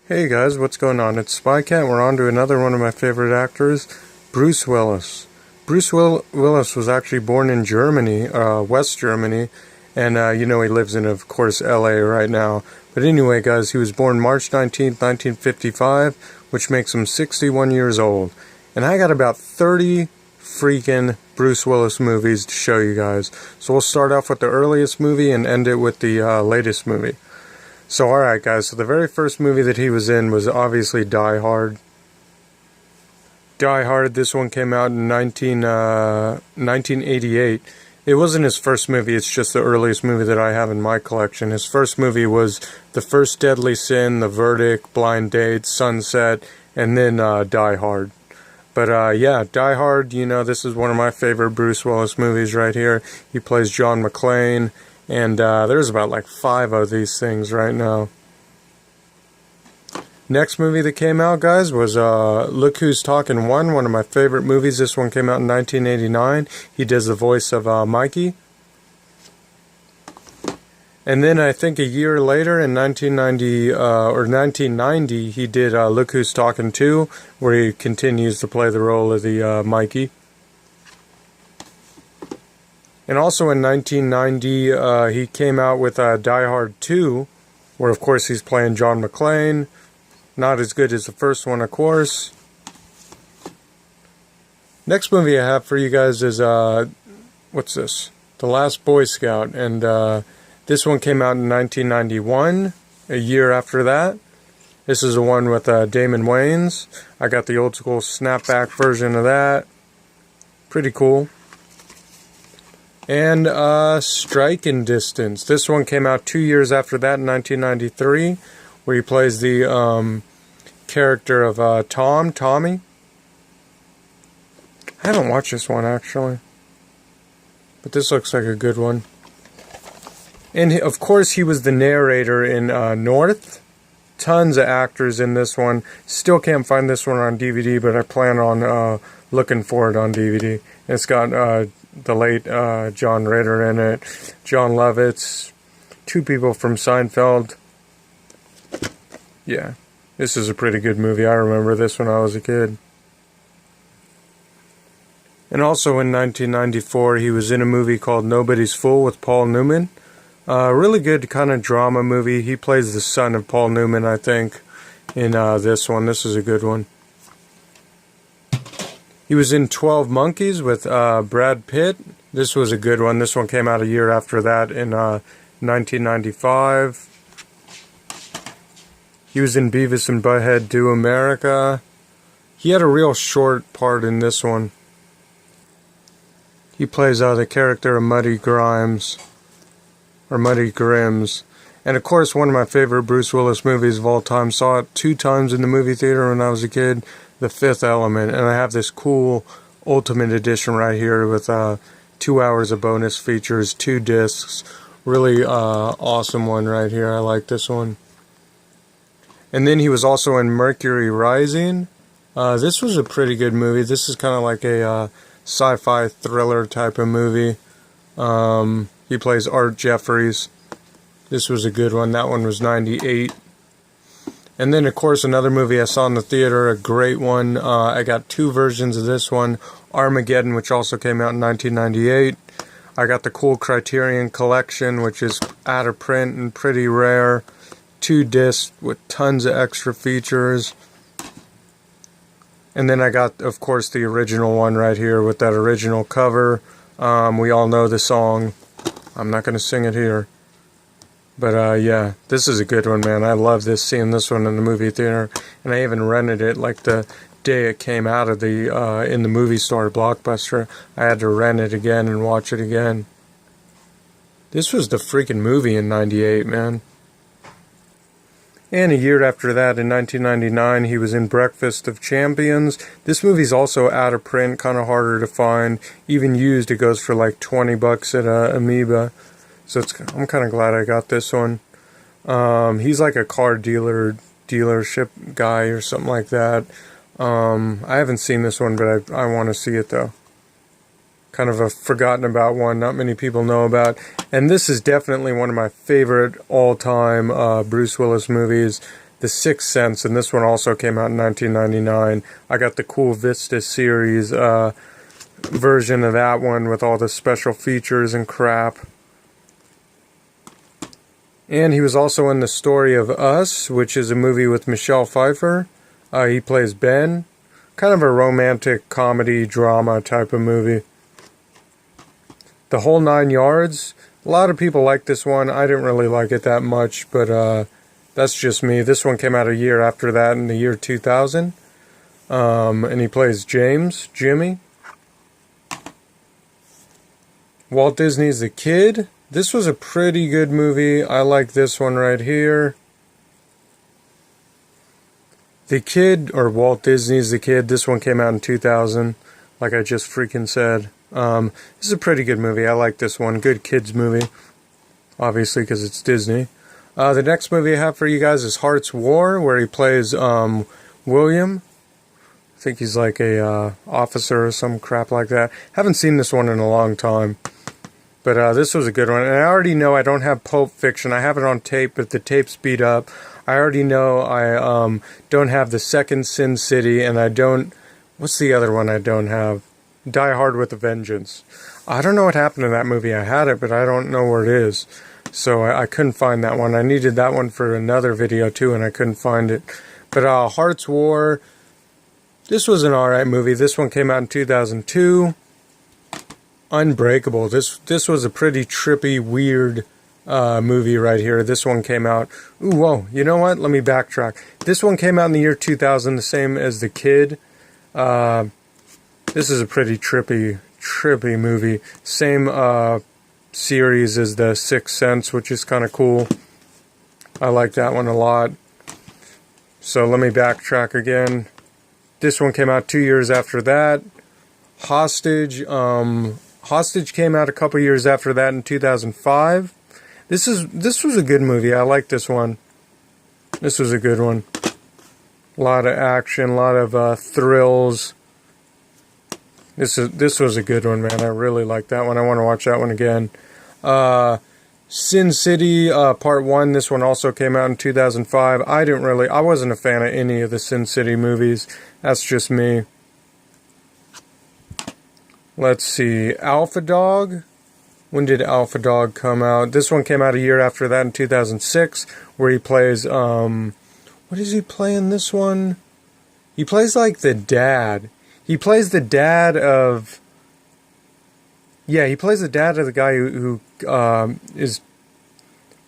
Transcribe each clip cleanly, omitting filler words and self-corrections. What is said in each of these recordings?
Hey guys, what's going on? It's Spycat. We're on to another one of my favorite actors, Bruce Willis. Willis was actually born in Germany, West Germany, and he lives in, of course, LA right now. But anyway, guys, he was born March 19th, 1955, which makes him 61 years old. And I got about 30 freaking Bruce Willis movies to show you guys. So we'll start off with the earliest movie and end it with the latest movie. So alright guys, so the very first movie that he was in was obviously Die Hard. Die Hard, this one came out in 1988. It wasn't his first movie, it's just the earliest movie that I have in my collection. His first movie was The First Deadly Sin, The Verdict, Blind Date, Sunset, and then Die Hard. But yeah, Die Hard, this is one of my favorite Bruce Willis movies right here. He plays John McClane. And there's about like 5 of these things right now. Next movie that came out, guys, was Look Who's Talking 1, one of my favorite movies. This one came out in 1989. He does the voice of Mikey. And then I think a year later, in 1990, he did Look Who's Talking 2, where he continues to play the role of the Mikey. And also in 1990, he came out with Die Hard 2, where of course he's playing John McClane. Not as good as the first one, of course. Next movie I have for you guys is, what's this? The Last Boy Scout. And this one came out in 1991, a year after that. This is the one with Damon Wayans. I got the old school snapback version of that. Pretty cool. And Striking Distance. This one came out 2 years after that in 1993, where he plays the character of Tommy. I haven't watched this one, actually. But this looks like a good one. And, of course, he was the narrator in North. Tons of actors in this one. Still can't find this one on DVD, but I plan on looking for it on DVD. And it's got the late John Ritter in it, John Lovitz, 2 people from Seinfeld. Yeah, this is a pretty good movie. I remember this when I was a kid. And also in 1994, he was in a movie called Nobody's Fool with Paul Newman. Really good kind of drama movie. He plays the son of Paul Newman, I think, in this one. This is a good one. He was in 12 Monkeys with Brad Pitt. This was a good one. This one came out a year after that in 1995. He was in Beavis and Butthead Do America. He had a real short part in this one. He plays the character of Muddy Grimes. Or Muddy Grims. And of course, one of my favorite Bruce Willis movies of all time. Saw it 2 times in the movie theater when I was a kid. The Fifth Element, and I have this cool Ultimate Edition right here with 2 hours of bonus features, 2 discs. Really awesome one right here. I like this one. And then he was also in Mercury Rising. This was a pretty good movie. This is kind of like a sci-fi thriller type of movie. He plays Art Jeffries. This was a good one. That one was 98. And then, of course, another movie I saw in the theater, a great one. I got 2 versions of this one. Armageddon, which also came out in 1998. I got the cool Criterion Collection, which is out of print and pretty rare. 2 discs with tons of extra features. And then I got, of course, the original one right here with that original cover. We all know the song. I'm not going to sing it here. But yeah, this is a good one, man. I love seeing this one in the movie theater. And I even rented it like the day it came out of in the movie store, Blockbuster. I had to rent it again and watch it again. This was the freaking movie in 98, man. And a year after that, in 1999, he was in Breakfast of Champions. This movie's also out of print, kind of harder to find. Even used, it goes for like $20 at Amoeba. So I'm kind of glad I got this one. He's like a car dealership guy or something like that. I haven't seen this one, but I want to see it though. Kind of a forgotten about one, not many people know about. And this is definitely one of my favorite all-time Bruce Willis movies. The Sixth Sense, and this one also came out in 1999. I got the Cool Vista series version of that one with all the special features and crap. And he was also in The Story of Us, which is a movie with Michelle Pfeiffer. He plays Ben. Kind of a romantic comedy drama type of movie. The Whole Nine Yards. A lot of people like this one. I didn't really like it that much, but that's just me. This one came out a year after that in the year 2000. And he plays Jimmy. Walt Disney's The Kid. This was a pretty good movie. I like this one right here. The Kid, or Walt Disney's The Kid. This one came out in 2000, like I just freaking said. This is a pretty good movie. I like this one. Good kids movie. Obviously, because it's Disney. The next movie I have for you guys is Heart's War, where he plays William. I think he's like a officer or some crap like that. Haven't seen this one in a long time. But this was a good one. And I already know I don't have Pulp Fiction. I have it on tape, but the tape's beat up. I already know I don't have the second Sin City, and I don't... What's the other one I don't have? Die Hard with a Vengeance. I don't know what happened to that movie. I had it, but I don't know where it is. So I couldn't find that one. I needed that one for another video too, and I couldn't find it. But Heart's War, this was an alright movie. This one came out in 2002. Unbreakable. This was a pretty trippy, weird movie right here. This one came out... Ooh, whoa. You know what? Let me backtrack. This one came out in the year 2000, the same as The Kid. This is a pretty trippy movie. Same series as The Sixth Sense, which is kind of cool. I like that one a lot. So let me backtrack again. This one came out 2 years after that. Hostage. Hostage came out a couple years after that in 2005. This was a good movie. I like this one. This was a good one. A lot of action, a lot of thrills. This was a good one, man. I really like that one. I want to watch that one again. Sin City Part 1. This one also came out in 2005. I wasn't a fan of any of the Sin City movies. That's just me. Let's see. Alpha Dog. When did Alpha Dog come out? This one came out a year after that in 2006, where he plays, what does he play in this one? He plays like the dad. He plays the dad of... Yeah, he plays the dad of the guy who is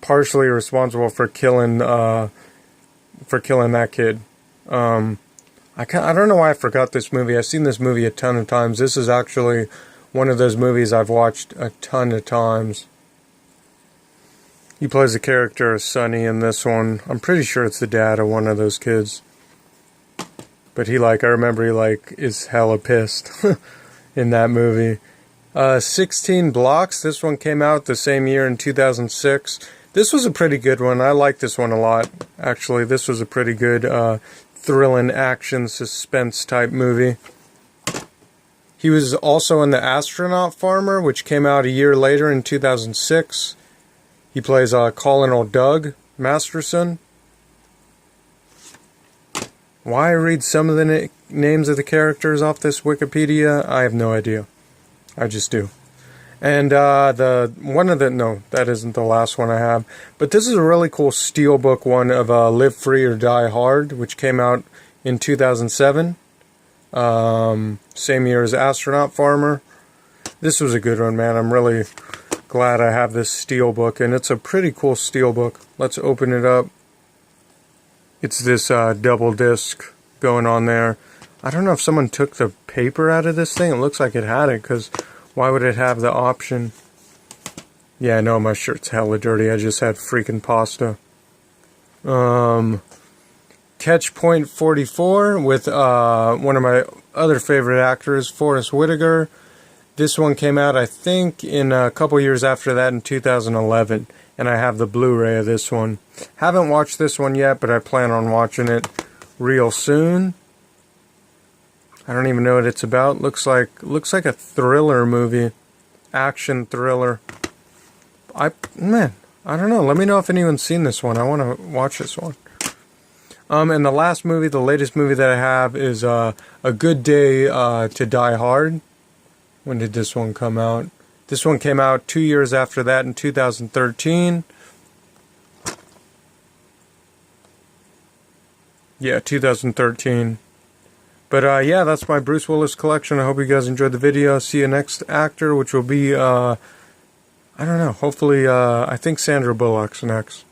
partially responsible for killing that kid. I don't know why I forgot this movie. I've seen this movie a ton of times. This is actually one of those movies I've watched a ton of times. He plays the character of Sonny in this one. I'm pretty sure it's the dad of one of those kids. But I remember he is hella pissed in that movie. 16 Blocks. This one came out the same year in 2006. This was a pretty good one. I like this one a lot. Actually, this was a pretty good thrilling action suspense type movie. He was also in The Astronaut Farmer, which came out a year later in 2006. He plays Colonel Doug Masterson. Why I read some of the names of the characters off this Wikipedia, I have no idea. I just do. And no, that isn't the last one I have. But this is a really cool steelbook one of Live Free or Die Hard, which came out in 2007. Same year as Astronaut Farmer. This was a good one, man. I'm really glad I have this steelbook, and it's a pretty cool steelbook. Let's open it up. It's this double disc going on there. I don't know if someone took the paper out of this thing. It looks like it had it, because why would it have the option? Yeah, I know my shirt's hella dirty. I just had freaking pasta. Catch Point 44 with one of my other favorite actors, Forrest Whitaker. This one came out, I think, in a couple years after that in 2011. And I have the Blu-ray of this one. Haven't watched this one yet, but I plan on watching it real soon. I don't even know what it's about. Looks like a thriller movie. Action thriller. I don't know. Let me know if anyone's seen this one. I want to watch this one. And the last movie, the latest movie that I have is A Good Day to Die Hard. When did this one come out? This one came out 2 years after that in 2013. Yeah, 2013. But yeah, that's my Bruce Willis collection. I hope you guys enjoyed the video. See you next actor, which will be, I don't know, hopefully, I think Sandra Bullock's next.